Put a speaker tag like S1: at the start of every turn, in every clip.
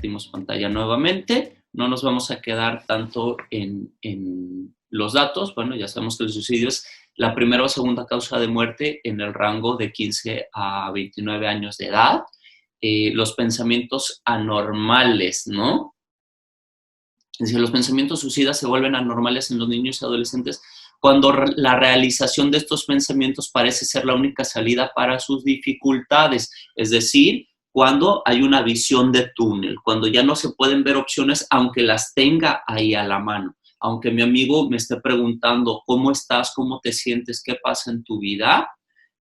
S1: compartimos pantalla nuevamente. No nos vamos a quedar tanto en los datos. Bueno, ya sabemos que el suicidio es la primera o segunda causa de muerte en el rango de 15 a 29 años de edad. Los pensamientos anormales, ¿no? Es decir, los pensamientos suicidas se vuelven anormales en los niños y adolescentes cuando la realización de estos pensamientos parece ser la única salida para sus dificultades. Es decir, cuando hay una visión de túnel, cuando ya no se pueden ver opciones, aunque las tenga ahí a la mano. Aunque mi amigo me esté preguntando, ¿cómo estás? ¿Cómo te sientes? ¿Qué pasa en tu vida?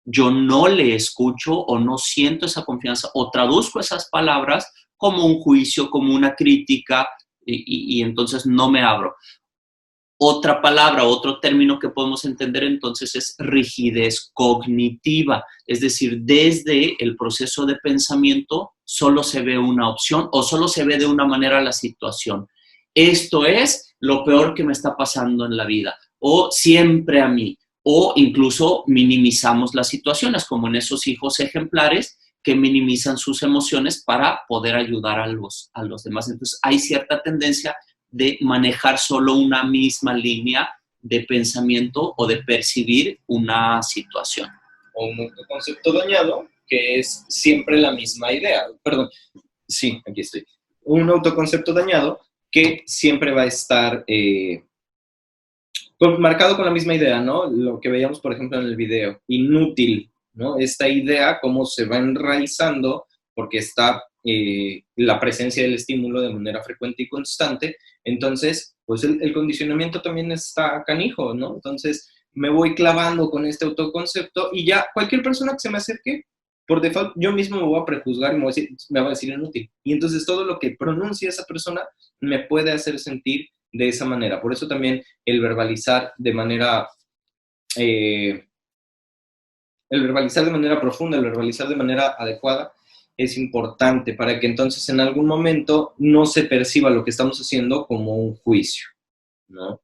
S1: Yo no le escucho o no siento esa confianza o traduzco esas palabras como un juicio, como una crítica y entonces no me abro. Otra palabra, otro término que podemos entender entonces es rigidez cognitiva, es decir, desde el proceso de pensamiento solo se ve una opción o solo se ve de una manera la situación. Esto es lo peor que me está pasando en la vida o siempre a mí o incluso minimizamos las situaciones como en esos hijos ejemplares que minimizan sus emociones para poder ayudar a los demás. Entonces hay cierta tendencia de manejar solo una misma línea de pensamiento o de percibir una situación.
S2: O un concepto dañado, que es siempre la misma idea. Perdón, sí, aquí estoy. Un autoconcepto dañado que siempre va a estar marcado con la misma idea, ¿no? Lo que veíamos, por ejemplo, en el video, inútil, ¿no? Esta idea, cómo se va enraizando, porque está la presencia del estímulo de manera frecuente y constante, entonces, pues el condicionamiento también está canijo, ¿no? Entonces, me voy clavando con este autoconcepto y ya cualquier persona que se me acerque, por default, yo mismo me voy a prejuzgar y me va a decir inútil. Y entonces todo lo que pronuncia esa persona me puede hacer sentir de esa manera. Por eso también el verbalizar de manera profunda, el verbalizar de manera adecuada es importante para que entonces en algún momento no se perciba lo que estamos haciendo como un juicio, ¿no?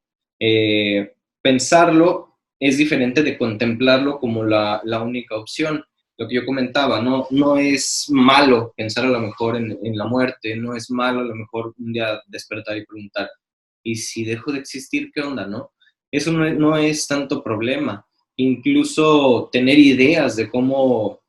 S2: Pensarlo es diferente de contemplarlo como la única opción. Lo que yo comentaba, no es malo pensar a lo mejor en la muerte, no es malo a lo mejor un día despertar y preguntar, ¿y si dejo de existir, qué onda, no? Eso no es tanto problema. Incluso tener ideas de cómo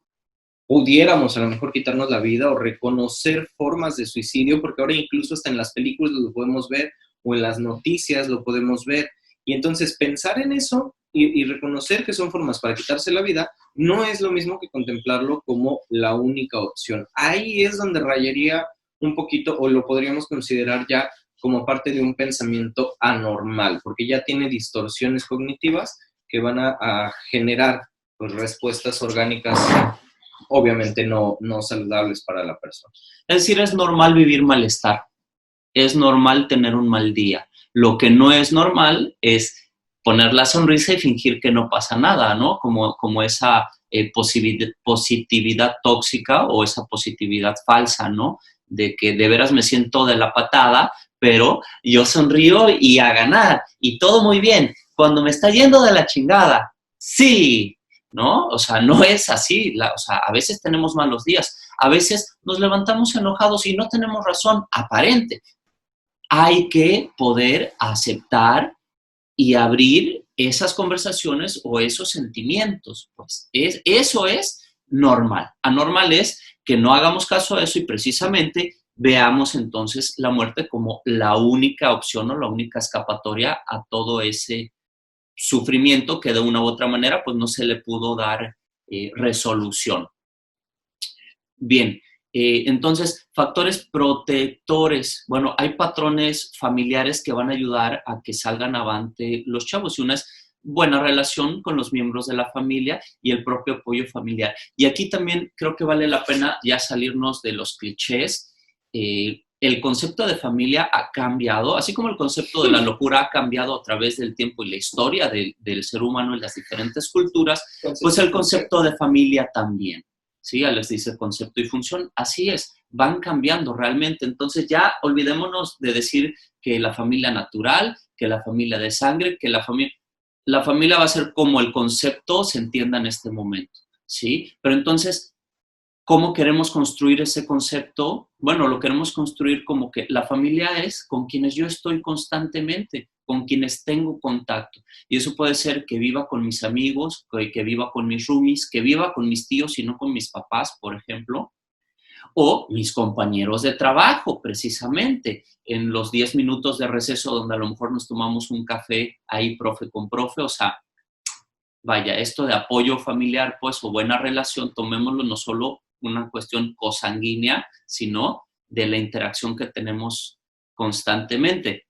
S2: pudiéramos a lo mejor quitarnos la vida o reconocer formas de suicidio, porque ahora incluso hasta en las películas lo podemos ver o en las noticias lo podemos ver. Y entonces pensar en eso y reconocer que son formas para quitarse la vida no es lo mismo que contemplarlo como la única opción. Ahí es donde rayaría un poquito o lo podríamos considerar ya como parte de un pensamiento anormal, porque ya tiene distorsiones cognitivas que van a generar pues, respuestas orgánicas obviamente no saludables para la persona.
S1: Es decir, es normal vivir malestar, es normal tener un mal día. Lo que no es normal es poner la sonrisa y fingir que no pasa nada, ¿no? Como esa positividad tóxica o esa positividad falsa, ¿no? De que de veras me siento de la patada, pero yo sonrío y a ganar, y todo muy bien. Cuando me está yendo de la chingada, sí, ¿no? O sea, no es así. O sea, a veces tenemos malos días, a veces nos levantamos enojados y no tenemos razón aparente. Hay que poder aceptar y abrir esas conversaciones o esos sentimientos. Pues eso es normal. Anormal es que no hagamos caso a eso y precisamente veamos entonces la muerte como la única opción o la única escapatoria a todo ese sufrimiento que de una u otra manera pues no se le pudo dar resolución. Bien, entonces, factores protectores. Bueno, hay patrones familiares que van a ayudar a que salgan avante los chavos y una es buena relación con los miembros de la familia y el propio apoyo familiar. Y aquí también creo que vale la pena ya salirnos de los clichés. El concepto de familia ha cambiado, así como el concepto de la locura ha cambiado a través del tiempo y la historia del ser humano en las diferentes culturas, pues el concepto de familia también. ¿Sí? Ya les dice concepto y función. Así es, van cambiando realmente. Entonces ya olvidémonos de decir que la familia natural, que la familia de sangre, que la familia va a ser como el concepto se entienda en este momento, ¿sí? Pero entonces ¿Cómo queremos construir ese concepto? Bueno, lo queremos construir como que la familia es con quienes yo estoy constantemente, con quienes tengo contacto. Y eso puede ser que viva con mis amigos, que viva con mis roomies, que viva con mis tíos y no con mis papás, por ejemplo, o mis compañeros de trabajo, precisamente, en los 10 minutos de receso donde a lo mejor nos tomamos un café ahí profe con profe, o sea, vaya, esto de apoyo familiar, pues, o buena relación, tomémoslo no solo una cuestión cosanguínea, sino de la interacción que tenemos constantemente.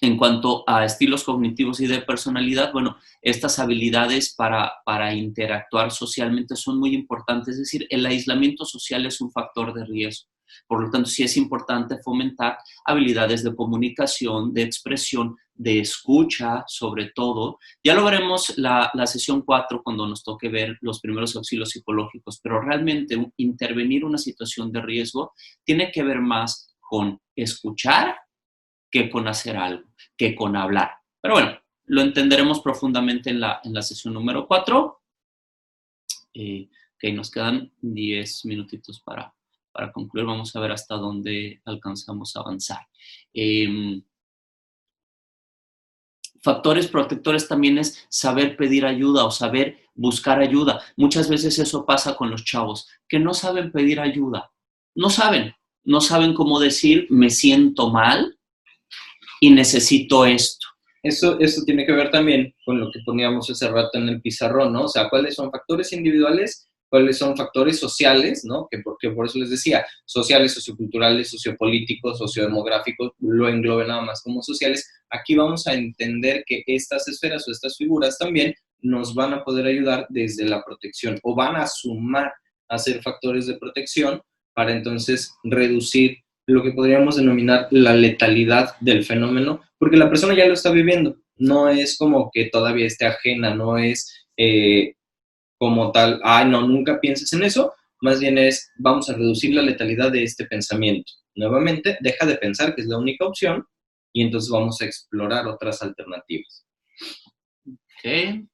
S1: En cuanto a estilos cognitivos y de personalidad, bueno, estas habilidades para interactuar socialmente son muy importantes. Es decir, el aislamiento social es un factor de riesgo. Por lo tanto, sí es importante fomentar habilidades de comunicación, de expresión, de escucha, sobre todo. Ya lo veremos la sesión 4 cuando nos toque ver los primeros auxilios psicológicos, pero realmente intervenir una situación de riesgo tiene que ver más con escuchar que con hacer algo, que con hablar. Pero bueno, lo entenderemos profundamente en la sesión número 4. Ok, nos quedan 10 minutitos para concluir. Vamos a ver hasta dónde alcanzamos a avanzar. Factores protectores también es saber pedir ayuda o saber buscar ayuda. Muchas veces eso pasa con los chavos, que no saben pedir ayuda. No saben cómo decir, me siento mal y necesito esto.
S2: Eso tiene que ver también con lo que poníamos hace rato en el pizarrón, ¿no? O sea, cuáles son factores individuales, cuáles son factores sociales, ¿no? Porque por eso les decía, sociales, socioculturales, sociopolíticos, sociodemográficos, lo englobe nada más como sociales. Aquí vamos a entender que estas esferas o estas figuras también nos van a poder ayudar desde la protección o van a sumar a ser factores de protección para entonces reducir lo que podríamos denominar la letalidad del fenómeno, porque la persona ya lo está viviendo, no es como que todavía esté ajena, no es como tal, ay, no, nunca pienses en eso, más bien es, vamos a reducir la letalidad de este pensamiento. Nuevamente, deja de pensar que es la única opción y entonces vamos a explorar otras alternativas.
S1: Ok.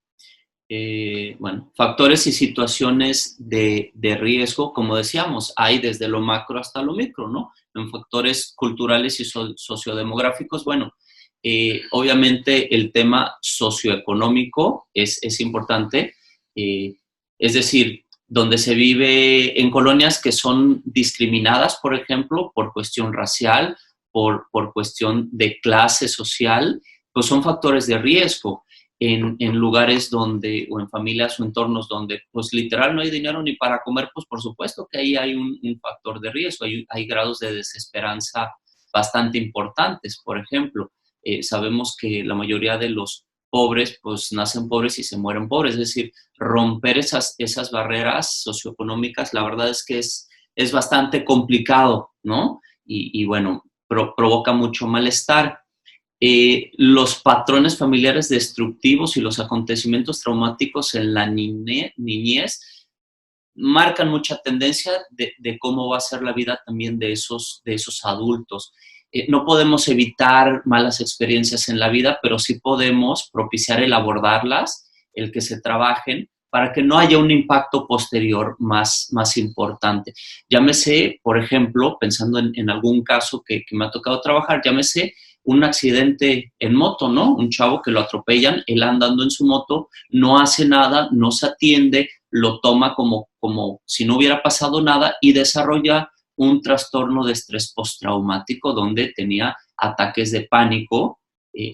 S1: Bueno, factores y situaciones de riesgo, como decíamos, hay desde lo macro hasta lo micro, ¿no? En factores culturales y sociodemográficos, bueno, obviamente el tema socioeconómico es importante, es decir, donde se vive en colonias que son discriminadas, por ejemplo, por cuestión racial, por cuestión de clase social, pues son factores de riesgo. En lugares donde, o en familias o entornos donde, pues literal no hay dinero ni para comer, pues por supuesto que ahí hay un factor de riesgo, hay grados de desesperanza bastante importantes. Por ejemplo, sabemos que la mayoría de los pobres, pues nacen pobres y se mueren pobres, es decir, romper esas barreras socioeconómicas, la verdad es que es bastante complicado, ¿no? Y bueno, provoca mucho malestar. Los patrones familiares destructivos y los acontecimientos traumáticos en la niñez marcan mucha tendencia de cómo va a ser la vida también de esos adultos. No podemos evitar malas experiencias en la vida, pero sí podemos propiciar el abordarlas, el que se trabajen, para que no haya un impacto posterior más importante. Llámese, por ejemplo, pensando en algún caso que me ha tocado trabajar, llámese un accidente en moto, ¿no? Un chavo que lo atropellan, él andando en su moto, no hace nada, no se atiende, lo toma como si no hubiera pasado nada y desarrolla un trastorno de estrés postraumático donde tenía ataques de pánico,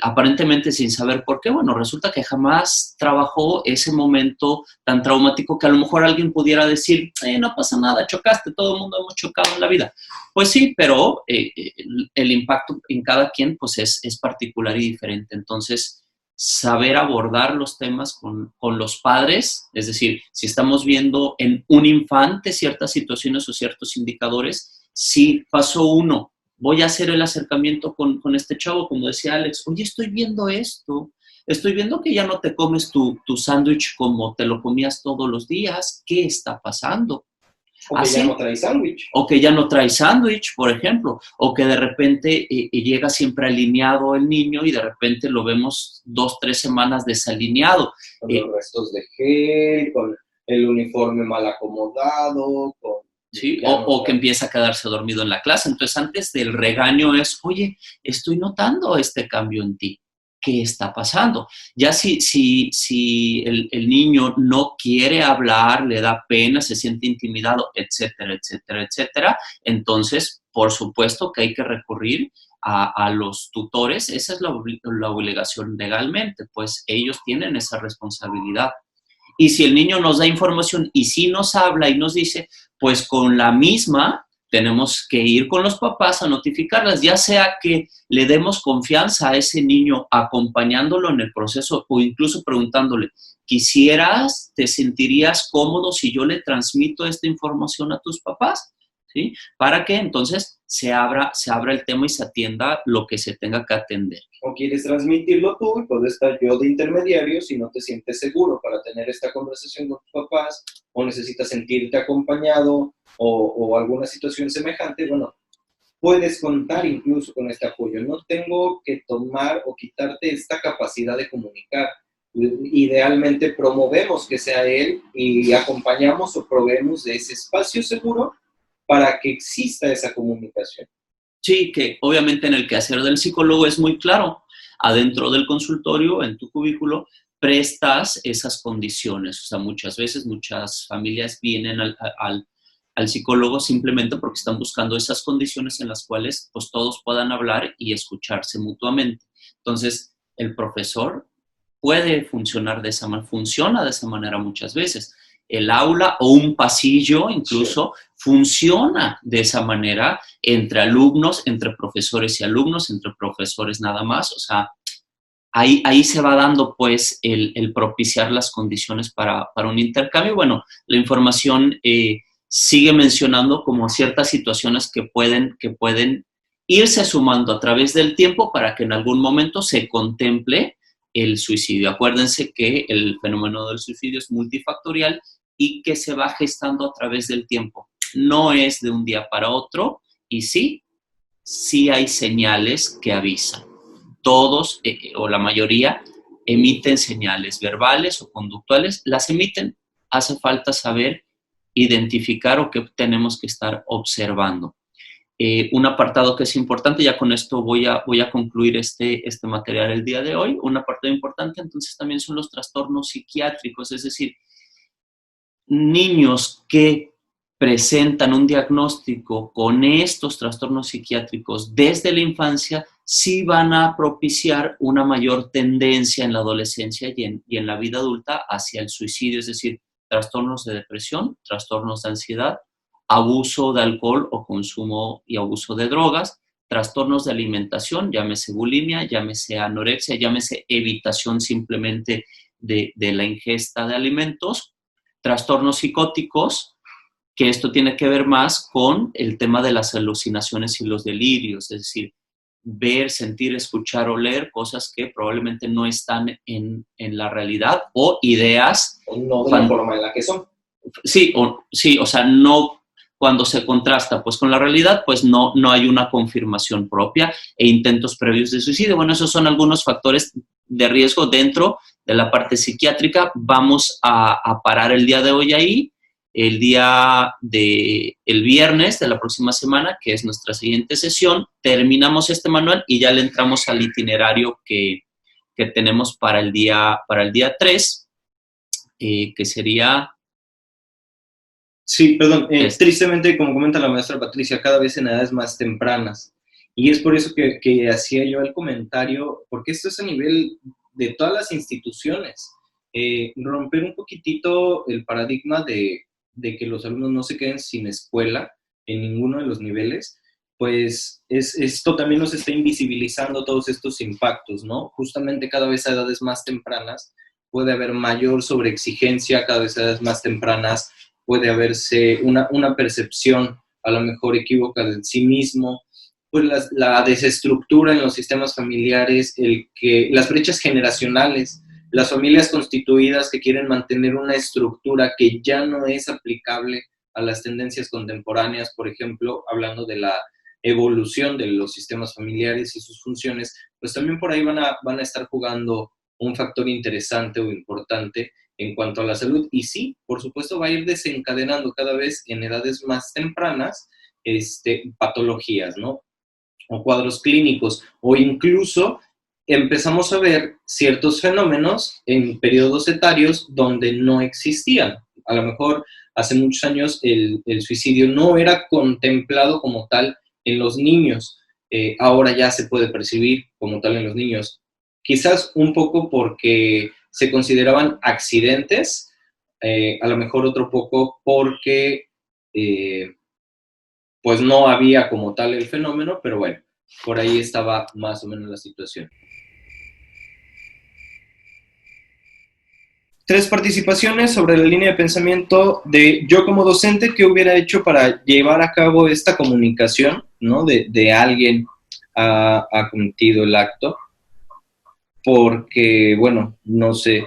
S1: aparentemente sin saber por qué. Bueno, resulta que jamás trabajó ese momento tan traumático que a lo mejor alguien pudiera decir, no pasa nada, chocaste, todo el mundo hemos chocado en la vida. Pues sí, pero el impacto en cada quien pues es particular y diferente. Entonces, saber abordar los temas con los padres, es decir, si estamos viendo en un infante ciertas situaciones o ciertos indicadores, si pasó uno, voy a hacer el acercamiento con este chavo, como decía Alex, oye, estoy viendo esto, estoy viendo que ya no te comes tu sándwich como te lo comías todos los días, ¿qué está pasando?
S2: O que ya no trae sándwich.
S1: O que ya no trae sándwich, por ejemplo, o que de repente llega siempre alineado el niño y de repente lo vemos 2, 3 semanas desalineado.
S2: Con los restos de gel, con el uniforme mal acomodado,
S1: ¿sí? O que empieza a quedarse dormido en la clase. Entonces, antes del regaño es, oye, estoy notando este cambio en ti. ¿Qué está pasando? Ya si el niño no quiere hablar, le da pena, se siente intimidado, etcétera, etcétera, etcétera, entonces, por supuesto que hay que recurrir a los tutores. Esa es la obligación legalmente, pues ellos tienen esa responsabilidad. Y si el niño nos da información y si nos habla y nos dice, pues con la misma tenemos que ir con los papás a notificarlas, ya sea que le demos confianza a ese niño acompañándolo en el proceso o incluso preguntándole, ¿quisieras, te sentirías cómodo si yo le transmito esta información a tus papás? ¿Sí? Para que entonces se abra el tema y se atienda lo que se tenga que atender.
S2: O quieres transmitirlo tú y puedo estar yo de intermediario si no te sientes seguro para tener esta conversación con tus papás, o necesitas sentirte acompañado o alguna situación semejante. Bueno, puedes contar incluso con este apoyo. No tengo que tomar o quitarte esta capacidad de comunicar. Idealmente promovemos que sea él y acompañamos o proveemos de ese espacio seguro para que exista esa comunicación.
S1: Sí, que obviamente en el quehacer del psicólogo es muy claro. Adentro del consultorio, en tu cubículo, prestas esas condiciones. O sea, muchas veces, muchas familias vienen al psicólogo simplemente porque están buscando esas condiciones en las cuales pues todos puedan hablar y escucharse mutuamente. Entonces, el profesor puede funcionar de esa manera, funciona de esa manera muchas veces. El aula o un pasillo incluso funciona de esa manera entre alumnos, entre profesores y alumnos, entre profesores nada más. O sea, ahí se va dando pues el propiciar las condiciones para un intercambio. Bueno, la información sigue mencionando como ciertas situaciones que pueden irse sumando a través del tiempo para que en algún momento se contemple el suicidio. Acuérdense que el fenómeno del suicidio es multifactorial y que se va gestando a través del tiempo. No es de un día para otro y sí hay señales que avisan. Todos o la mayoría emiten señales verbales o conductuales, las emiten. Hace falta saber identificar o qué tenemos que estar observando. Un apartado que es importante, ya con esto voy a concluir este material el día de hoy, un apartado importante entonces también son los trastornos psiquiátricos, es decir, niños que presentan un diagnóstico con estos trastornos psiquiátricos desde la infancia, sí van a propiciar una mayor tendencia en la adolescencia y en la vida adulta hacia el suicidio, es decir, trastornos de depresión, trastornos de ansiedad, abuso de alcohol o consumo y abuso de drogas, trastornos de alimentación, llámese bulimia, llámese anorexia, llámese evitación simplemente de la ingesta de alimentos, trastornos psicóticos, que esto tiene que ver más con el tema de las alucinaciones y los delirios, es decir, ver, sentir, escuchar o leer cosas que probablemente no están en la realidad o ideas.
S2: O no de la forma en la que son.
S1: Sí, o sea, no cuando se contrasta pues con la realidad, pues no hay una confirmación propia e intentos previos de suicidio. Bueno, esos son algunos factores de riesgo dentro de la parte psiquiátrica. Vamos a parar el día de hoy ahí. El viernes de la próxima semana, que es nuestra siguiente sesión, terminamos este manual y ya le entramos al itinerario que tenemos para el día 3, que sería...
S2: Sí, perdón. Tristemente, como comenta la maestra Patricia, cada vez en edades más tempranas. Y es por eso que hacía yo el comentario, porque esto es a nivel de todas las instituciones. Romper un poquitito el paradigma de que los alumnos no se queden sin escuela en ninguno de los niveles, pues esto también nos está invisibilizando todos estos impactos, ¿no? Justamente cada vez a edades más tempranas puede haber mayor sobreexigencia, cada vez a edades más tempranas puede haberse una percepción a lo mejor equívoca de sí mismo, pues la desestructura en los sistemas familiares, las brechas generacionales, las familias constituidas que quieren mantener una estructura que ya no es aplicable a las tendencias contemporáneas, por ejemplo, hablando de la evolución de los sistemas familiares y sus funciones, pues también por ahí van a estar jugando un factor interesante o importante en cuanto a la salud. Y sí, por supuesto, va a ir desencadenando cada vez en edades más tempranas patologías, ¿no? O cuadros clínicos, o incluso empezamos a ver ciertos fenómenos en periodos etarios donde no existían. A lo mejor hace muchos años el suicidio no era contemplado como tal en los niños. Ahora ya se puede percibir como tal en los niños. Quizás un poco porque se consideraban accidentes, a lo mejor otro poco porque pues no había como tal el fenómeno, pero bueno, por ahí estaba más o menos la situación. 3 participaciones sobre la línea de pensamiento de yo como docente, ¿qué hubiera hecho para llevar a cabo esta comunicación, ¿no? de alguien ha cometido el acto? Porque, bueno, no sé,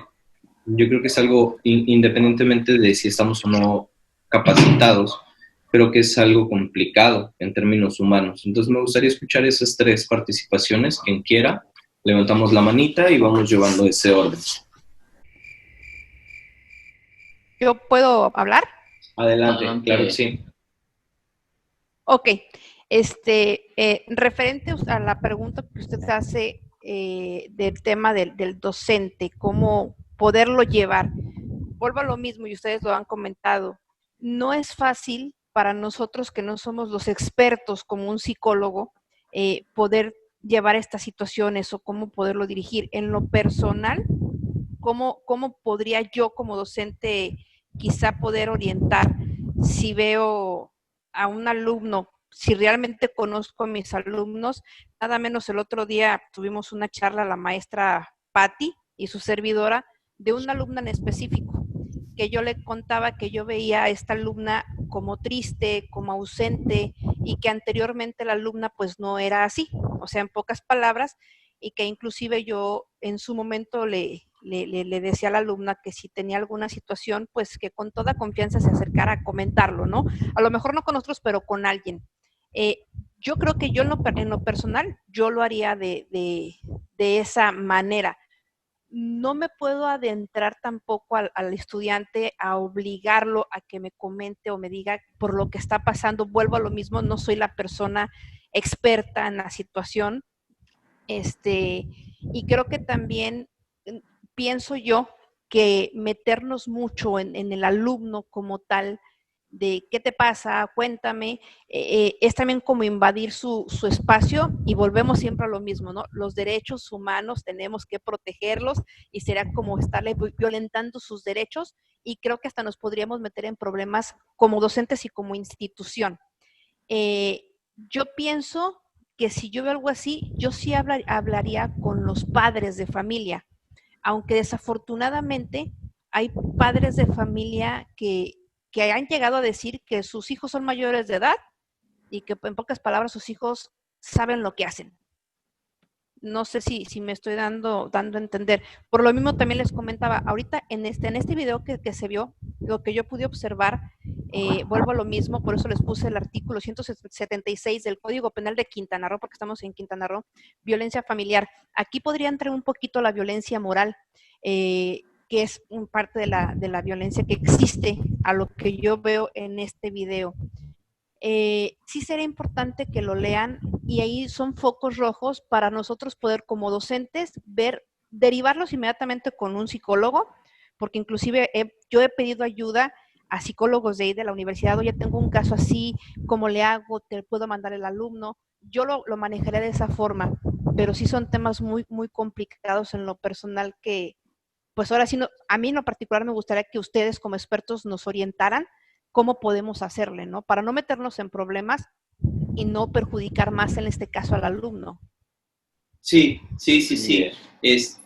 S2: yo creo que es algo independientemente de si estamos o no capacitados, pero que es algo complicado en términos humanos. Entonces me gustaría escuchar esas 3 participaciones, quien quiera, levantamos la manita y vamos llevando ese orden.
S3: ¿Yo puedo hablar?
S2: Adelante, claro que sí.
S3: Ok, referente a la pregunta que usted hace del tema del docente, cómo poderlo llevar, vuelvo a lo mismo y ustedes lo han comentado, no es fácil para nosotros que no somos los expertos como un psicólogo poder llevar estas situaciones o cómo poderlo dirigir. En lo personal, ¿cómo podría yo como docente quizá poder orientar si veo a un alumno, si realmente conozco a mis alumnos? Nada menos el otro día tuvimos una charla la maestra Patti y su servidora de una alumna en específico, que yo le contaba que yo veía a esta alumna como triste, como ausente, y que anteriormente la alumna pues no era así, o sea, en pocas palabras, y que inclusive yo en su momento le decía a la alumna que si tenía alguna situación, pues que con toda confianza se acercara a comentarlo, ¿no? A lo mejor no con nosotros, pero con alguien. Yo creo que yo en lo personal, yo lo haría de esa manera. No me puedo adentrar tampoco al estudiante a obligarlo a que me comente o me diga por lo que está pasando. Vuelvo a lo mismo, no soy la persona experta en la situación. Y creo que también pienso yo que meternos mucho en el alumno como tal, de qué te pasa, cuéntame, es también como invadir su espacio y volvemos siempre a lo mismo, ¿no? Los derechos humanos tenemos que protegerlos y será como estarle violentando sus derechos y creo que hasta nos podríamos meter en problemas como docentes y como institución. Yo pienso que si yo veo algo así, yo sí hablaría con los padres de familia, aunque desafortunadamente hay padres de familia que han llegado a decir que sus hijos son mayores de edad y que en pocas palabras sus hijos saben lo que hacen. No sé si me estoy dando a entender. Por lo mismo también les comentaba, ahorita en este video que se vio, lo que yo pude observar, vuelvo a lo mismo, por eso les puse el artículo 176 del Código Penal de Quintana Roo, porque estamos en Quintana Roo, violencia familiar. Aquí podría entrar un poquito la violencia moral, que es parte de la violencia que existe a lo que yo veo en este video. Sí sería importante que lo lean y ahí son focos rojos para nosotros poder como docentes ver, derivarlos inmediatamente con un psicólogo, porque inclusive yo he pedido ayuda a psicólogos de ahí de la universidad, oye, tengo un caso así, ¿cómo le hago? ¿Te puedo mandar el alumno? Yo lo manejaré de esa forma, pero sí son temas muy, muy complicados en lo personal que, pues ahora sí, no, a mí en lo particular me gustaría que ustedes como expertos nos orientaran cómo podemos hacerle, ¿no? Para no meternos en problemas y no perjudicar más en este caso al alumno.
S1: Sí.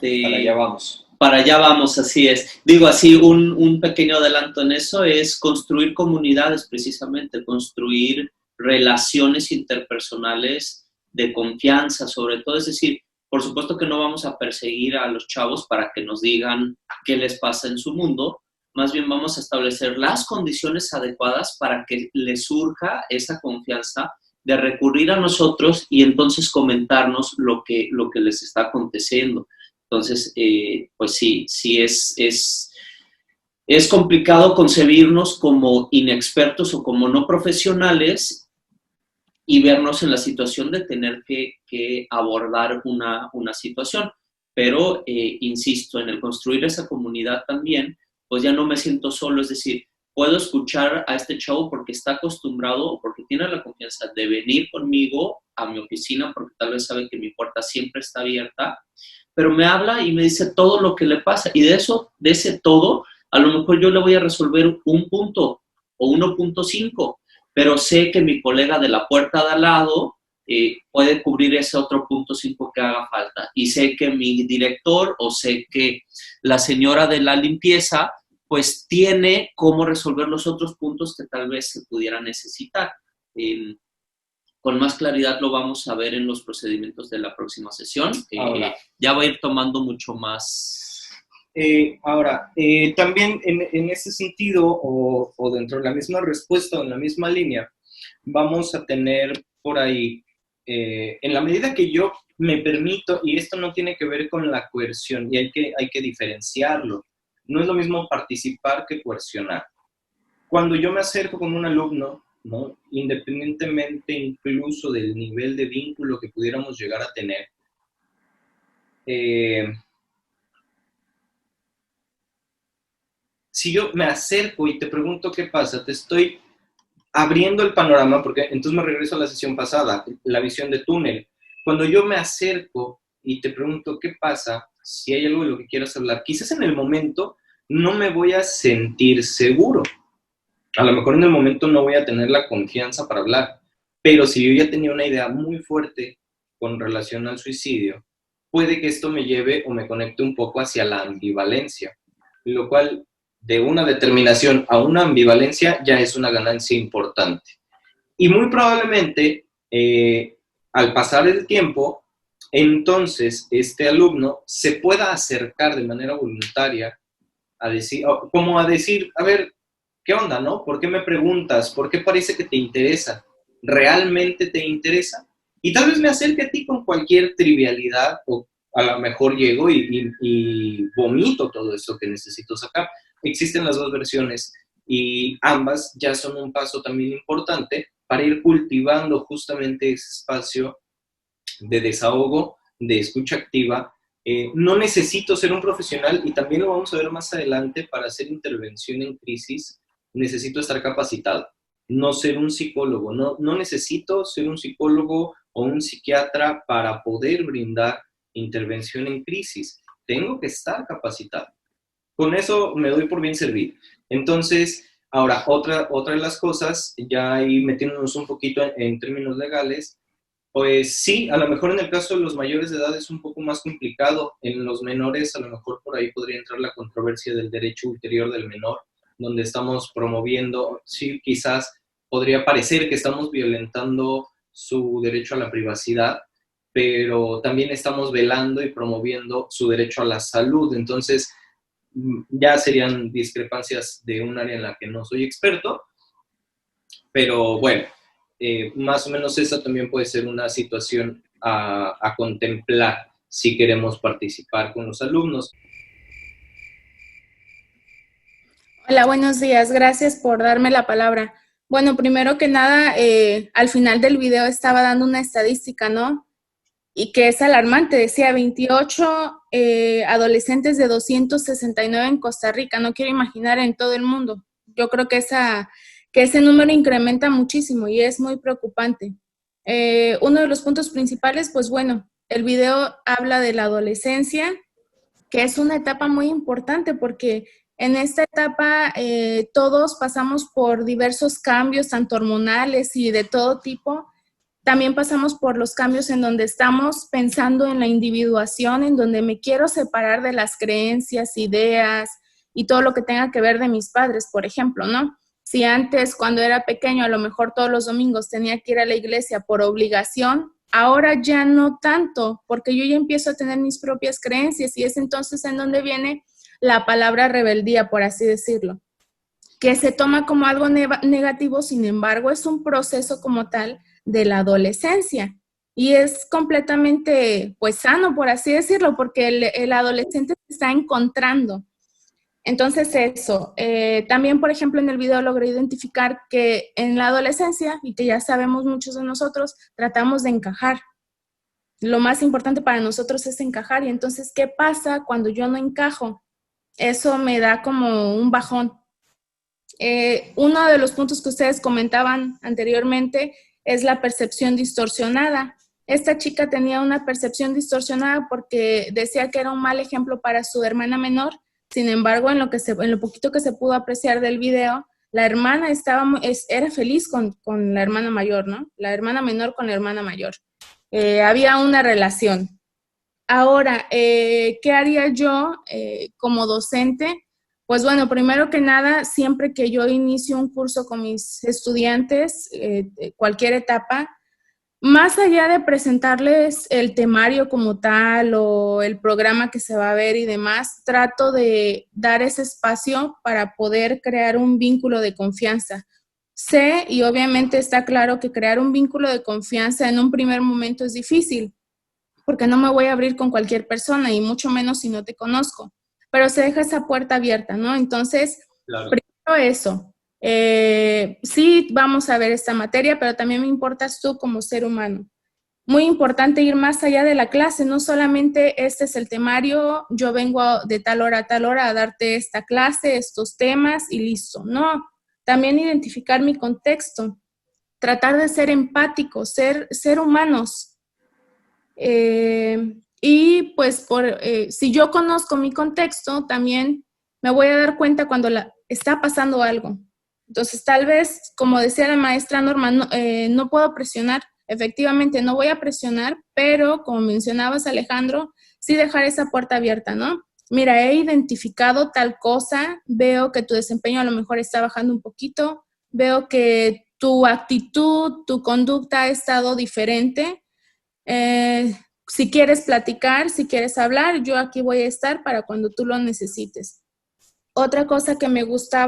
S2: Para allá vamos.
S1: Para allá vamos, así es. Digo, así un pequeño adelanto en eso es construir comunidades, precisamente, construir relaciones interpersonales de confianza, sobre todo. Es decir, por supuesto que no vamos a perseguir a los chavos para que nos digan qué les pasa en su mundo, más bien vamos a establecer las condiciones adecuadas para que les surja esa confianza de recurrir a nosotros y entonces comentarnos lo que les está aconteciendo. Entonces, pues sí es complicado concebirnos como inexpertos o como no profesionales y vernos en la situación de tener que abordar una situación. Pero, insisto, en el construir esa comunidad también, pues ya no me siento solo, es decir, puedo escuchar a este chavo porque está acostumbrado o porque tiene la confianza de venir conmigo a mi oficina porque tal vez sabe que mi puerta siempre está abierta, pero me habla y me dice todo lo que le pasa y de ese todo, a lo mejor yo le voy a resolver un punto o 1.5, pero sé que mi colega de la puerta de al lado puede cubrir ese otro 0.5 que haga falta. Y sé que mi director o sé que la señora de la limpieza pues tiene cómo resolver los otros puntos que tal vez se pudieran necesitar. Con más claridad lo vamos a ver en los procedimientos de la próxima sesión. Ya va a ir tomando mucho más.
S2: También en ese sentido, o dentro de la misma respuesta, o en la misma línea, vamos a tener por ahí, en la medida que yo me permito, y esto no tiene que ver con la coerción, y hay que diferenciarlo. No es lo mismo participar que coercionar. Cuando yo me acerco con un alumno, ¿no? Independientemente incluso del nivel de vínculo que pudiéramos llegar a tener, si yo me acerco y te pregunto qué pasa, te estoy abriendo el panorama, porque entonces me regreso a la sesión pasada, la visión de túnel. Cuando yo me acerco y te pregunto qué pasa, si hay algo de lo que quieras hablar, quizás en el momento no me voy a sentir seguro. A lo mejor en el momento no voy a tener la confianza para hablar, pero si yo ya tenía una idea muy fuerte con relación al suicidio, puede que esto me lleve o me conecte un poco hacia la ambivalencia, lo cual de una determinación a una ambivalencia ya es una ganancia importante. Y muy probablemente, al pasar el tiempo, entonces este alumno se pueda acercar de manera voluntaria a decir, como a decir, a ver, ¿qué onda, no? ¿Por qué me preguntas? ¿Por qué parece que te interesa? ¿Realmente te interesa? Y tal vez me acerque a ti con cualquier trivialidad o a lo mejor llego y vomito todo esto que necesito sacar. Existen las dos versiones y ambas ya son un paso también importante para ir cultivando justamente ese espacio de desahogo, de escucha activa. No necesito ser un profesional y también lo vamos a ver más adelante. Para hacer intervención en crisis necesito estar capacitado, no ser un psicólogo, no necesito ser un psicólogo o un psiquiatra para poder brindar intervención en crisis. Tengo que estar capacitado. Con eso me doy por bien servido. Entonces, ahora, otra de las cosas, ya ahí metiéndonos un poquito en términos legales, pues sí, a lo mejor en el caso de los mayores de edad es un poco más complicado. En los menores, a lo mejor por ahí podría entrar la controversia del derecho ulterior del menor, donde estamos promoviendo, sí, quizás podría parecer que estamos violentando su derecho a la privacidad, pero también estamos velando y promoviendo su derecho a la salud. Entonces, ya serían discrepancias de un área en la que no soy experto, pero bueno, más o menos esa también puede ser una situación a contemplar si queremos participar con los alumnos.
S4: Hola, buenos días. Gracias por darme la palabra. Bueno, primero que nada, al final del video estaba dando una estadística, ¿no? Y que es alarmante. Decía 28 adolescentes de 269 en Costa Rica. No quiero imaginar en todo el mundo. Yo creo que ese número incrementa muchísimo y es muy preocupante. Uno de los puntos principales, pues bueno, el video habla de la adolescencia, que es una etapa muy importante porque en esta etapa todos pasamos por diversos cambios, tanto hormonales y de todo tipo. También pasamos por los cambios en donde estamos pensando en la individuación, en donde me quiero separar de las creencias, ideas y todo lo que tenga que ver de mis padres, por ejemplo, ¿no? Si antes, cuando era pequeño, a lo mejor todos los domingos tenía que ir a la iglesia por obligación, ahora ya no tanto, porque yo ya empiezo a tener mis propias creencias y es entonces en donde viene la palabra rebeldía, por así decirlo, que se toma como algo negativo, sin embargo, es un proceso como tal de la adolescencia. Y es completamente, pues, sano, por así decirlo, porque el adolescente se está encontrando. Entonces eso, también por ejemplo en el video logré identificar que en la adolescencia, y que ya sabemos muchos de nosotros, tratamos de encajar. Lo más importante para nosotros es encajar, y entonces, ¿qué pasa cuando yo no encajo? Eso me da como un bajón. Uno de los puntos que ustedes comentaban anteriormente es la percepción distorsionada. Esta chica tenía una percepción distorsionada porque decía que era un mal ejemplo para su hermana menor. Sin embargo, en lo poquito que se pudo apreciar del video, la hermana era feliz con la hermana mayor, ¿no? La hermana menor con la hermana mayor. Había una relación. Ahora, ¿qué haría yo como docente? Pues bueno, primero que nada, siempre que yo inicio un curso con mis estudiantes, cualquier etapa, más allá de presentarles el temario como tal o el programa que se va a ver y demás, trato de dar ese espacio para poder crear un vínculo de confianza. Sé, y obviamente está claro que crear un vínculo de confianza en un primer momento es difícil, porque no me voy a abrir con cualquier persona y mucho menos si no te conozco, pero se deja esa puerta abierta, ¿no? Entonces,
S2: Claro.
S4: primero eso. Sí, vamos a ver esta materia, pero también me importas tú como ser humano. Muy importante ir más allá de la clase, no solamente este es el temario, yo vengo de tal hora a tal hora a darte esta clase, estos temas y listo. No, también identificar mi contexto, tratar de ser empáticos, ser humanos. Y pues si yo conozco mi contexto, también me voy a dar cuenta cuando está pasando algo. Entonces, tal vez, como decía la maestra Norma, no puedo presionar. Efectivamente, no voy a presionar, pero como mencionabas, Alejandro, sí dejar esa puerta abierta, ¿no? Mira, he identificado tal cosa, veo que tu desempeño a lo mejor está bajando un poquito, veo que tu actitud, tu conducta ha estado diferente. Si quieres platicar, si quieres hablar, yo aquí voy a estar para cuando tú lo necesites. Otra cosa que me gusta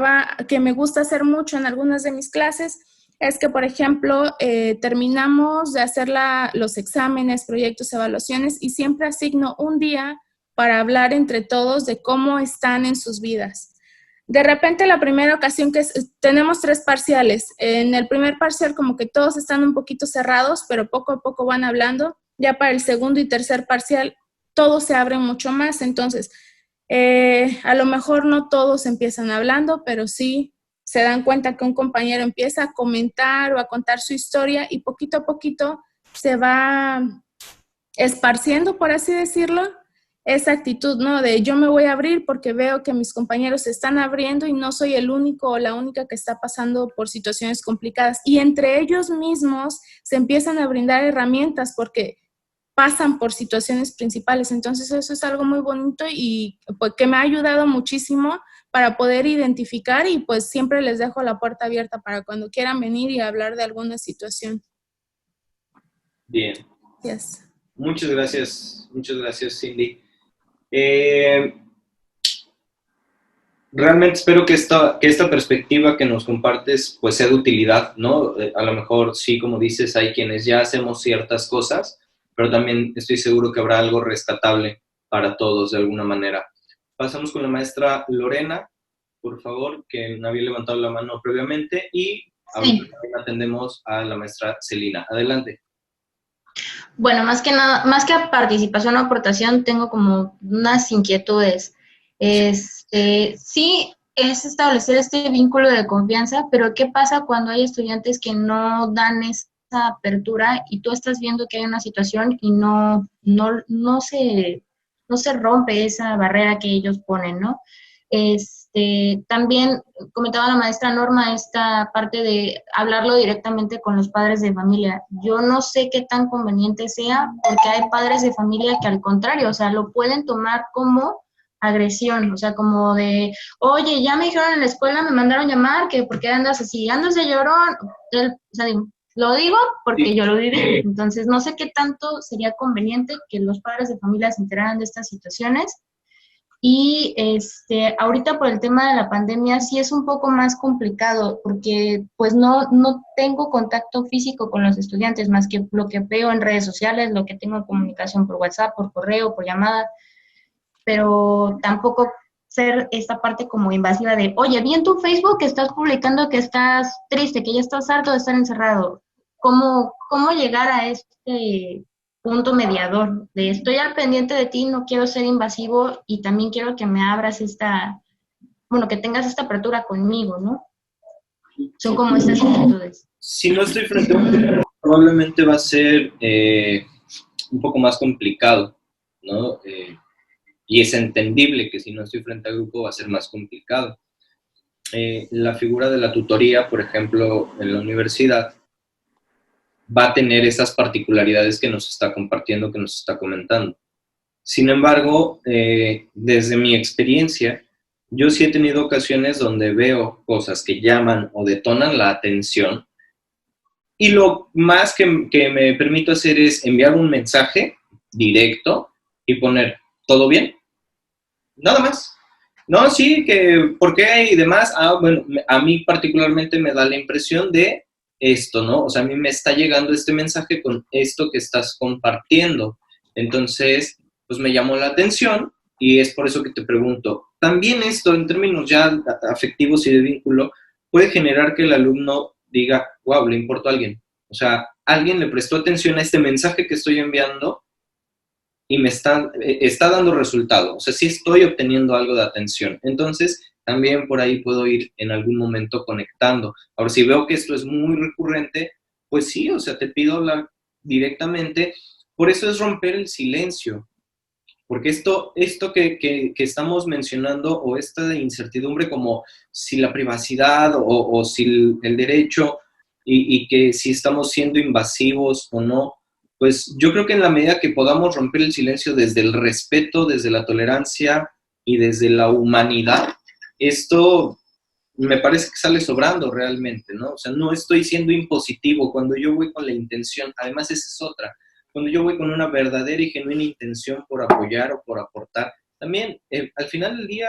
S4: hacer mucho en algunas de mis clases es que, por ejemplo, terminamos de hacer los exámenes, proyectos, evaluaciones y siempre asigno un día para hablar entre todos de cómo están en sus vidas. De repente, la primera ocasión tenemos 3 parciales. En el primer parcial como que todos están un poquito cerrados, pero poco a poco van hablando. Ya para el segundo y tercer parcial, todos se abren mucho más. Entonces, a lo mejor no todos empiezan hablando, pero sí se dan cuenta que un compañero empieza a comentar o a contar su historia y poquito a poquito se va esparciendo, por así decirlo, esa actitud, ¿no? De yo me voy a abrir porque veo que mis compañeros se están abriendo y no soy el único o la única que está pasando por situaciones complicadas. Y entre ellos mismos se empiezan a brindar herramientas porque pasan por situaciones principales. Entonces eso es algo muy bonito y pues, que me ha ayudado muchísimo para poder identificar y pues siempre les dejo la puerta abierta para cuando quieran venir y hablar de alguna situación.
S2: Bien.
S4: Yes.
S2: Muchas gracias, Cindy. Realmente espero que esta perspectiva que nos compartes pues sea de utilidad, ¿no? A lo mejor sí, como dices, hay quienes ya hacemos ciertas cosas, pero también estoy seguro que habrá algo rescatable para todos de alguna manera. Pasamos con la maestra Lorena, por favor, que no había levantado la mano previamente, y ahorita también atendemos a la maestra Celina. Adelante.
S5: Bueno, más que nada, más que participación o aportación, tengo como unas inquietudes. Sí, es establecer este vínculo de confianza, pero ¿qué pasa cuando hay estudiantes que no dan esa apertura y tú estás viendo que hay una situación y no se rompe esa barrera que ellos ponen, ¿no? También comentaba la maestra Norma esta parte de hablarlo directamente con los padres de familia. Yo no sé qué tan conveniente sea, porque hay padres de familia que al contrario, o sea, lo pueden tomar como agresión, o sea, como de, oye, ya me dijeron en la escuela, me mandaron llamar, que ¿por qué andas así? ¿Andas de llorón? O sea, lo digo porque yo lo viví, entonces no sé qué tanto sería conveniente que los padres de familia se enteraran de estas situaciones. Y ahorita por el tema de la pandemia sí es un poco más complicado porque pues no tengo contacto físico con los estudiantes más que lo que veo en redes sociales, lo que tengo en comunicación por WhatsApp, por correo, por llamada, pero tampoco ser esta parte como invasiva de, oye, vi en tu Facebook que estás publicando que estás triste, que ya estás harto de estar encerrado. ¿Cómo llegar a este punto mediador de estoy al pendiente de ti, no quiero ser invasivo y también quiero que me abras que tengas esta apertura conmigo, ¿no? Son como estas inquietudes.
S2: Si no estoy frente a un grupo, probablemente va a ser un poco más complicado, ¿no? Y es entendible que si no estoy frente al grupo va a ser más complicado. La figura de la tutoría, por ejemplo, en la universidad, va a tener esas particularidades que nos está compartiendo, que nos está comentando. Sin embargo, desde mi experiencia, yo sí he tenido ocasiones donde veo cosas que llaman o detonan la atención y lo más que me permito hacer es enviar un mensaje directo y poner, ¿todo bien? Nada más. No, sí, que ¿por qué? Y demás. Bueno, a mí particularmente me da la impresión de esto, ¿no? O sea, a mí me está llegando este mensaje con esto que estás compartiendo. Entonces, pues me llamó la atención y es por eso que te pregunto. También esto, en términos ya afectivos y de vínculo, puede generar que el alumno diga, wow, le importó a alguien. O sea, alguien le prestó atención a este mensaje que estoy enviando y me está dando resultado. O sea, sí estoy obteniendo algo de atención. Entonces, también por ahí puedo ir en algún momento conectando. Ahora, si veo que esto es muy recurrente, pues sí, o sea, te pido hablar directamente. Por eso es romper el silencio. Porque esto que estamos mencionando, o esta incertidumbre como si la privacidad o si el derecho y que si estamos siendo invasivos o no, pues yo creo que en la medida que podamos romper el silencio desde el respeto, desde la tolerancia y desde la humanidad, esto me parece que sale sobrando realmente, ¿no? O sea, no estoy siendo impositivo cuando yo voy con la intención, además esa es otra, cuando yo voy con una verdadera y genuina intención por apoyar o por aportar, también al final del día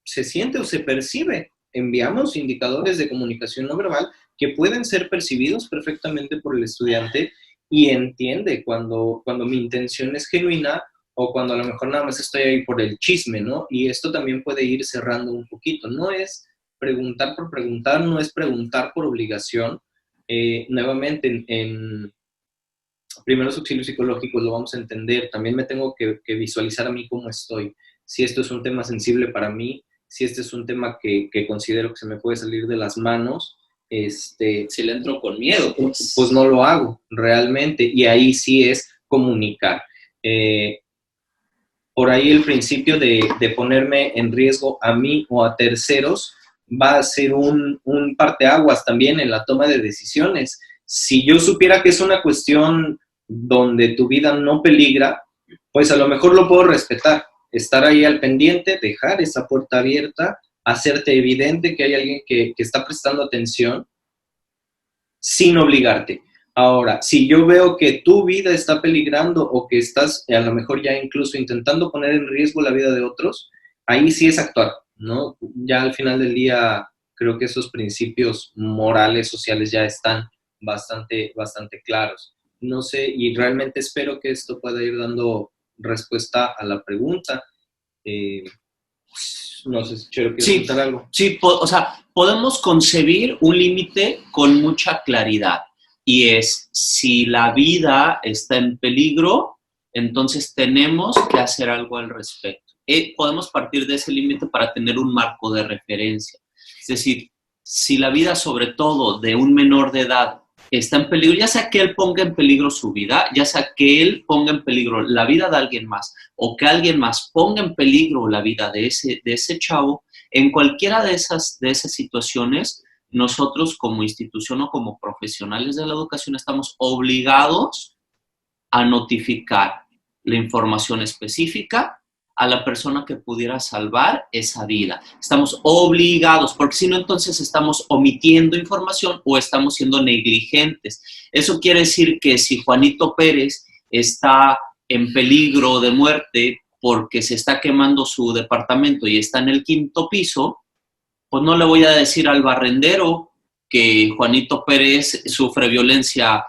S2: se siente o se percibe. Enviamos indicadores de comunicación no verbal que pueden ser percibidos perfectamente por el estudiante y entiende cuando mi intención es genuina o cuando a lo mejor nada más estoy ahí por el chisme, ¿no? Y esto también puede ir cerrando un poquito. No es preguntar por preguntar, no es preguntar por obligación. Nuevamente, en primeros auxilios psicológicos lo vamos a entender. También me tengo que visualizar a mí cómo estoy. Si esto es un tema sensible para mí, si este es un tema que considero que se me puede salir de las manos,
S1: si le entro con miedo,
S2: pues no lo hago realmente. Y ahí sí es comunicar. Por ahí el principio de ponerme en riesgo a mí o a terceros va a ser un parteaguas también en la toma de decisiones. Si yo supiera que es una cuestión donde tu vida no peligra, pues a lo mejor lo puedo respetar, estar ahí al pendiente, dejar esa puerta abierta, hacerte evidente que hay alguien que está prestando atención sin obligarte. Ahora, si yo veo que tu vida está peligrando o que estás a lo mejor ya incluso intentando poner en riesgo la vida de otros, ahí sí es actuar, ¿no? Ya al final del día creo que esos principios morales, sociales ya están bastante claros. No sé, y realmente espero que esto pueda ir dando respuesta a la pregunta. No sé si quiero comentar algo.
S1: Sí, o sea, podemos concebir un límite con mucha claridad. Y es, si la vida está en peligro, entonces tenemos que hacer algo al respecto. Podemos partir de ese límite para tener un marco de referencia. Es decir, si la vida, sobre todo de un menor de edad, está en peligro, ya sea que él ponga en peligro su vida, ya sea que él ponga en peligro la vida de alguien más, o que alguien más ponga en peligro la vida de ese chavo, en cualquiera de esas situaciones, nosotros como institución o como profesionales de la educación estamos obligados a notificar la información específica a la persona que pudiera salvar esa vida. Estamos obligados, porque si no, entonces estamos omitiendo información o estamos siendo negligentes. Eso quiere decir que si Juanito Pérez está en peligro de muerte porque se está quemando su departamento y está en el 5º piso, pues no le voy a decir al barrendero que Juanito Pérez sufre violencia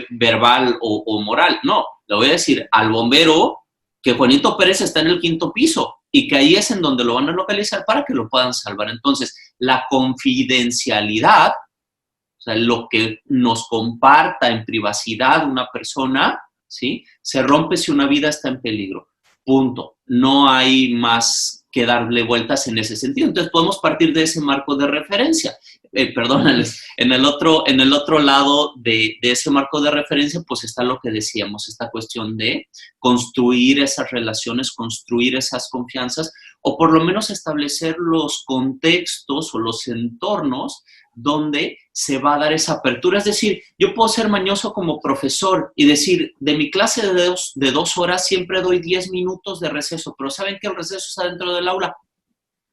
S1: verbal o moral. No, le voy a decir al bombero que Juanito Pérez está en el 5º piso y que ahí es en donde lo van a localizar para que lo puedan salvar. Entonces, la confidencialidad, o sea, lo que nos comparta en privacidad una persona, ¿sí?, se rompe si una vida está en peligro. Punto. No hay más que darle vueltas en ese sentido. Entonces, podemos partir de ese marco de referencia. En el otro lado de ese marco de referencia, pues está lo que decíamos, esta cuestión de construir esas relaciones, construir esas confianzas, o por lo menos establecer los contextos o los entornos donde se va a dar esa apertura. Es decir, yo puedo ser mañoso como profesor y decir, de mi clase de 2 horas siempre doy 10 minutos de receso, pero ¿saben que el receso está dentro del aula?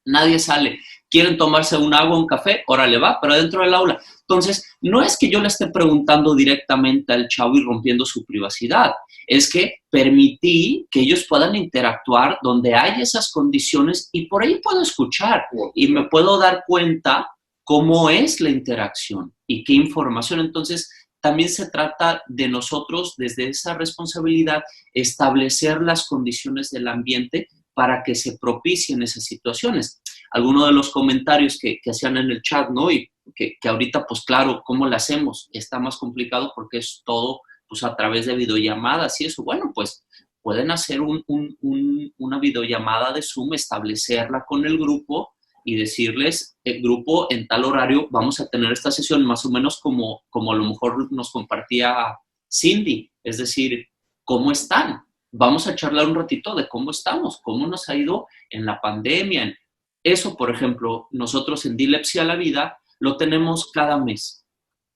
S1: Nadie sale. ¿Quieren tomarse un agua, un café? Órale, va, pero dentro del aula. Entonces, no es que yo le esté preguntando directamente al chavo y rompiendo su privacidad. Es que permití que ellos puedan interactuar donde hay esas condiciones y por ahí puedo escuchar y me puedo dar cuenta cómo es la interacción y qué información. Entonces, también se trata de nosotros, desde esa responsabilidad, establecer las condiciones del ambiente para que se propicien esas situaciones. Algunos de los comentarios que hacían en el chat, ¿no? Y que ahorita, pues claro, ¿cómo lo hacemos? Está más complicado porque es todo pues a través de videollamadas y eso. Bueno, pues pueden hacer una videollamada de Zoom, establecerla con el grupo y decirles, el grupo, en tal horario vamos a tener esta sesión, más o menos como a lo mejor nos compartía Cindy. Es decir, ¿cómo están? Vamos a charlar un ratito de cómo estamos, cómo nos ha ido en la pandemia. Eso, por ejemplo, nosotros en Dilepsia la Vida lo tenemos cada mes.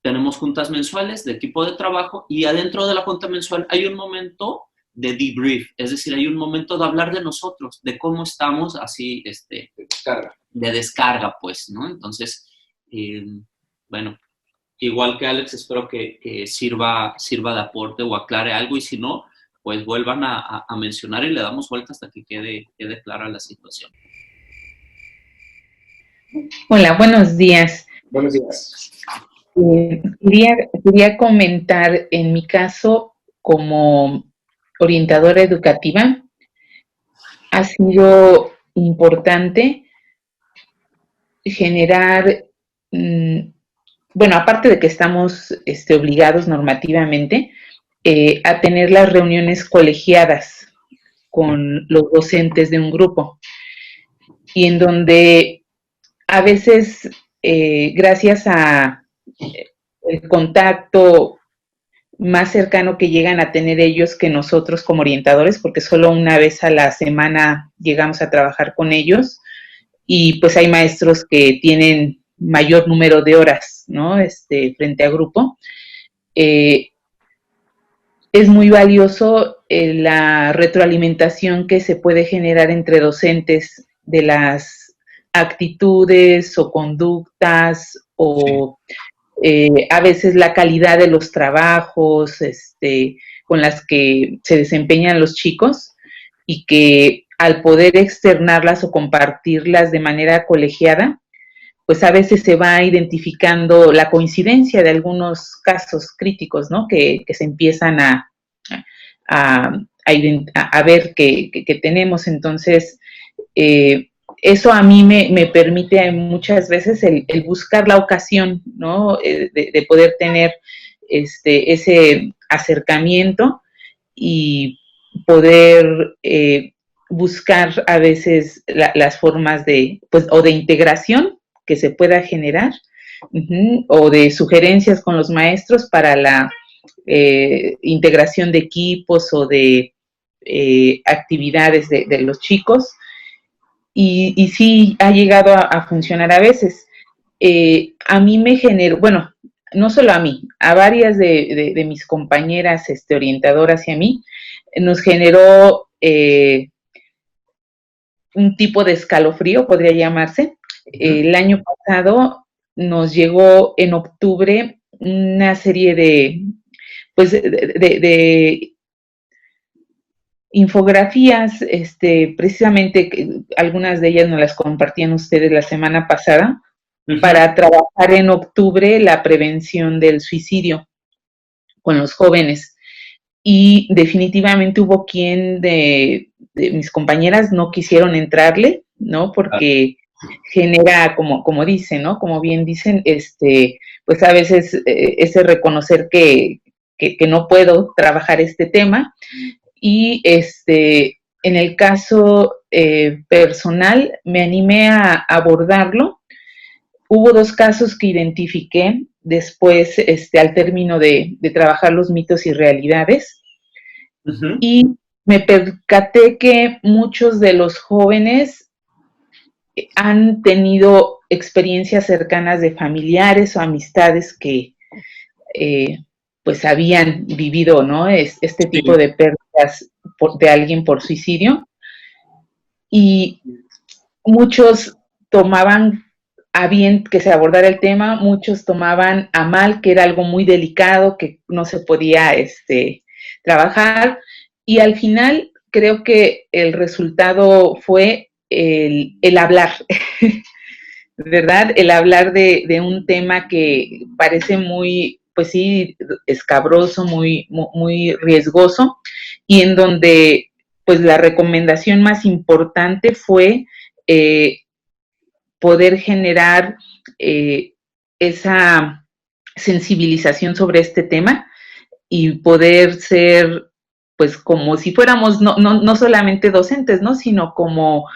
S1: Tenemos juntas mensuales de equipo de trabajo y adentro de la junta mensual hay un momento de debrief, es decir, hay un momento de hablar de nosotros, de cómo estamos, así, de descarga, pues, ¿no? Entonces, bueno, igual que Alex, espero que sirva de aporte o aclare algo, y si no, pues vuelvan a mencionar y le damos vuelta hasta que quede clara la situación.
S6: Hola, buenos días.
S2: Buenos días.
S6: Quería comentar, en mi caso, como orientadora educativa, ha sido importante generar, bueno, aparte de que estamos obligados normativamente a tener las reuniones colegiadas con los docentes de un grupo, y en donde a veces, gracias a el contacto más cercano que llegan a tener ellos que nosotros como orientadores, porque solo una vez a la semana llegamos a trabajar con ellos, y pues hay maestros que tienen mayor número de horas, ¿no? Frente a grupo. Es muy valioso la retroalimentación que se puede generar entre docentes de las actitudes o conductas o a veces la calidad de los trabajos con las que se desempeñan los chicos, y que al poder externarlas o compartirlas de manera colegiada, pues a veces se va identificando la coincidencia de algunos casos críticos, ¿no? Que se empiezan a ver que tenemos. Entonces, eso a mí me permite muchas veces el buscar la ocasión, ¿no? De poder tener ese acercamiento y poder buscar a veces las formas de, pues, o de integración que se pueda generar, o de sugerencias con los maestros para la integración de equipos o de actividades de los chicos. Y sí ha llegado a funcionar a veces. A mí me generó, bueno, no solo a mí, a varias de mis compañeras orientadoras y a mí, nos generó un tipo de escalofrío, podría llamarse. El año pasado nos llegó en octubre una serie de infografías, precisamente algunas de ellas nos las compartían ustedes la semana pasada, para trabajar en octubre la prevención del suicidio con los jóvenes. Y definitivamente hubo quien de mis compañeras no quisieron entrarle, ¿no? Porque genera, como dicen, ¿no? Como bien dicen, pues a veces ese reconocer que no puedo trabajar este tema. Y en el caso personal me animé a abordarlo. Hubo 2 casos que identifiqué después, al término de trabajar los mitos y realidades, y me percaté que muchos de los jóvenes han tenido experiencias cercanas de familiares o amistades que pues habían vivido, ¿no? Este tipo de pérdidas de alguien por suicidio, y muchos tomaban a bien que se abordara el tema, muchos tomaban a mal que era algo muy delicado, que no se podía trabajar, y al final creo que el resultado fue el hablar, ¿verdad? El hablar de un tema que parece muy, pues sí, escabroso, muy, muy riesgoso, y en donde pues la recomendación más importante fue poder generar esa sensibilización sobre este tema y poder ser, pues, como si fuéramos no solamente docentes, ¿no? Sino como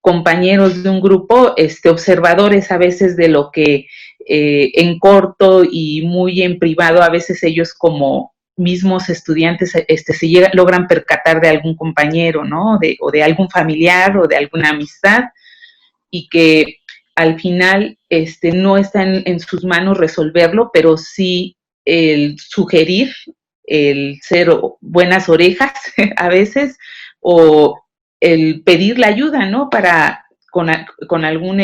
S6: compañeros de un grupo, observadores a veces de lo que en corto y muy en privado, a veces ellos como mismos estudiantes logran percatar de algún compañero, ¿no? O de algún familiar o de alguna amistad, y que al final no está en sus manos resolverlo, pero sí el sugerir, el ser buenas orejas a veces, o el pedir la ayuda, ¿no? Para con algún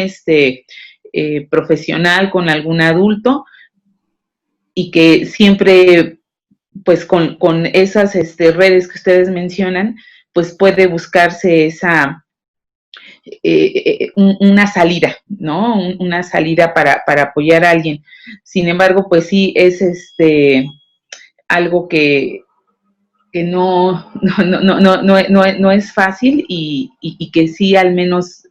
S6: profesional, con algún adulto, y que siempre, pues con esas redes que ustedes mencionan, pues puede buscarse esa una salida, ¿no? Una salida para apoyar a alguien. Sin embargo, pues sí es algo que no es fácil, y que sí, al menos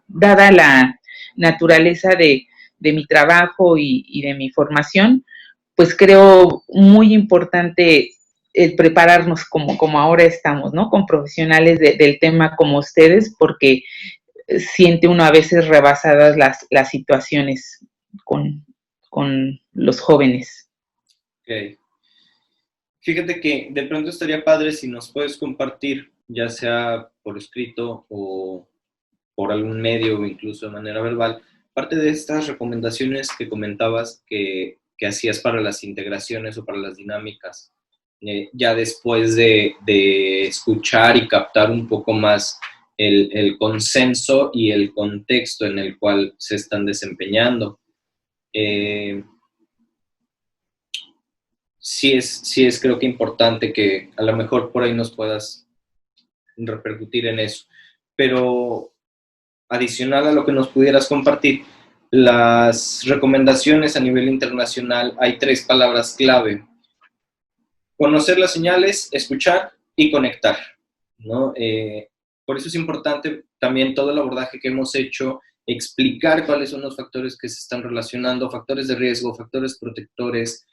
S6: dada la naturaleza de mi trabajo y de mi formación, pues creo muy importante el prepararnos como ahora estamos, ¿no? Con profesionales del tema como ustedes, porque siente uno a veces rebasadas las situaciones con los jóvenes.
S2: Ok. Fíjate que de pronto estaría padre si nos puedes compartir, ya sea por escrito o por algún medio o incluso de manera verbal, parte de estas recomendaciones que comentabas que hacías para las integraciones o para las dinámicas, ya después de escuchar y captar un poco más el consenso y el contexto en el cual se están desempeñando. Sí es creo que importante que a lo mejor por ahí nos puedas repercutir en eso. Pero adicional a lo que nos pudieras compartir, las recomendaciones a nivel internacional, hay 3 palabras clave: conocer las señales, escuchar y conectar, ¿no? Por eso es importante también todo el abordaje que hemos hecho, explicar cuáles son los factores que se están relacionando, factores de riesgo, factores protectores,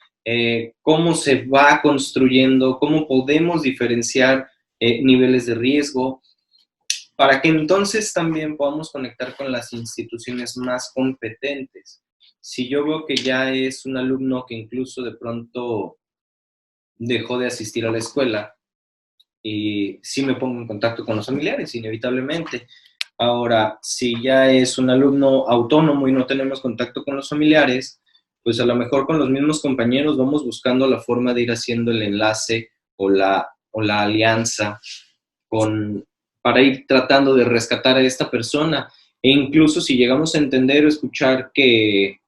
S2: cómo se va construyendo, cómo podemos diferenciar niveles de riesgo, para que entonces también podamos conectar con las instituciones más competentes. Si yo veo que ya es un alumno que incluso de pronto dejó de asistir a la escuela, y sí me pongo en contacto con los familiares, inevitablemente. Ahora, si ya es un alumno autónomo y no tenemos contacto con los familiares, pues a lo mejor con los mismos compañeros vamos buscando la forma de ir haciendo el enlace o la alianza para ir tratando de rescatar a esta persona. E incluso si llegamos a entender o escuchar que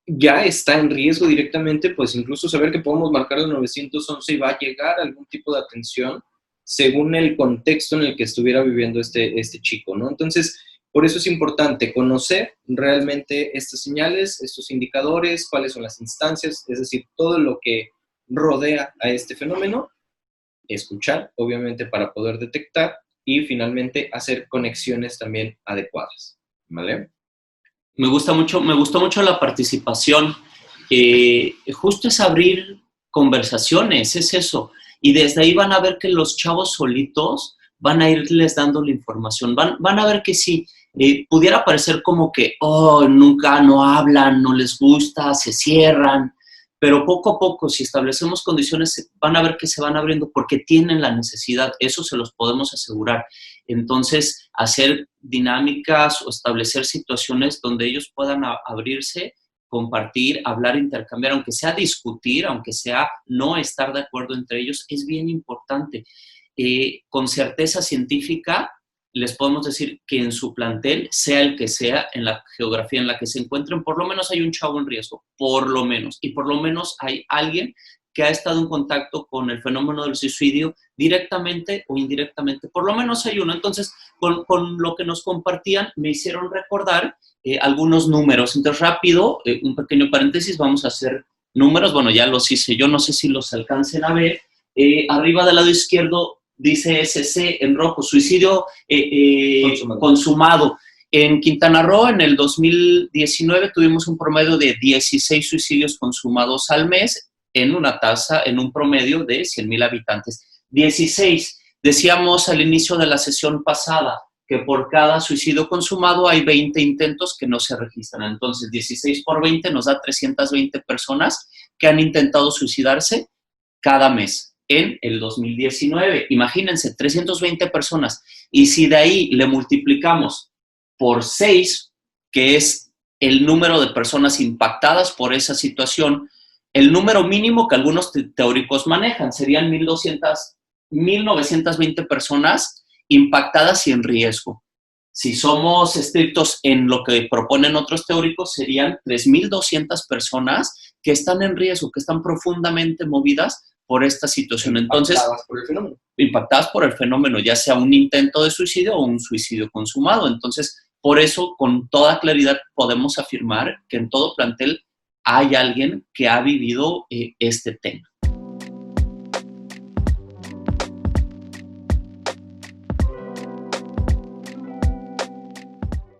S2: ya está en riesgo directamente, pues incluso saber que podemos marcar el 911 y va a llegar algún tipo de atención, según el contexto en el que estuviera viviendo este chico, ¿no? Entonces, por eso es importante conocer realmente estas señales, estos indicadores, cuáles son las instancias, es decir, todo lo que rodea a este fenómeno, escuchar, obviamente, para poder detectar y finalmente hacer conexiones también adecuadas, ¿vale?
S1: Me gustó mucho la participación. Justo es abrir conversaciones, es eso. Y desde ahí van a ver que los chavos solitos van a irles dando la información. Van a ver que sí, pudiera parecer como que, oh, nunca no hablan, no les gusta, se cierran. Pero poco a poco, si establecemos condiciones, van a ver que se van abriendo porque tienen la necesidad. Eso se los podemos asegurar. Entonces, hacer dinámicas o establecer situaciones donde ellos puedan abrirse, compartir, hablar, intercambiar, aunque sea discutir, aunque sea no estar de acuerdo entre ellos, es bien importante. Con certeza científica, les podemos decir que en su plantel, sea el que sea, en la geografía en la que se encuentren, por lo menos hay un chavo en riesgo, por lo menos, y por lo menos hay alguien que ha estado en contacto con el fenómeno del suicidio directamente o indirectamente, por lo menos hay uno. Entonces, con lo que nos compartían, me hicieron recordar algunos números. Entonces, rápido, un pequeño paréntesis, vamos a hacer números. Bueno, ya los hice yo, no sé si los alcancen a ver. Arriba del lado izquierdo dice SC en rojo, suicidio consumado. En Quintana Roo, en el 2019, tuvimos un promedio de 16 suicidios consumados al mes en una tasa, en un promedio de 100,000 habitantes. 16. Decíamos al inicio de la sesión pasada que por cada suicidio consumado hay 20 intentos que no se registran. Entonces, 16 por 20 nos da 320 personas que han intentado suicidarse cada mes en el 2019. Imagínense, 320 personas. Y si de ahí le multiplicamos por 6, que es el número de personas impactadas por esa situación, el número mínimo que algunos teóricos manejan serían 1,920 personas impactadas y en riesgo. Si somos estrictos en lo que proponen otros teóricos, serían 3,200 personas que están en riesgo, que están profundamente movidas por esta situación. Entonces, impactadas por el fenómeno, ya sea un intento de suicidio o un suicidio consumado. Entonces, por eso, con toda claridad, podemos afirmar que en todo plantel hay alguien que ha vivido este tema.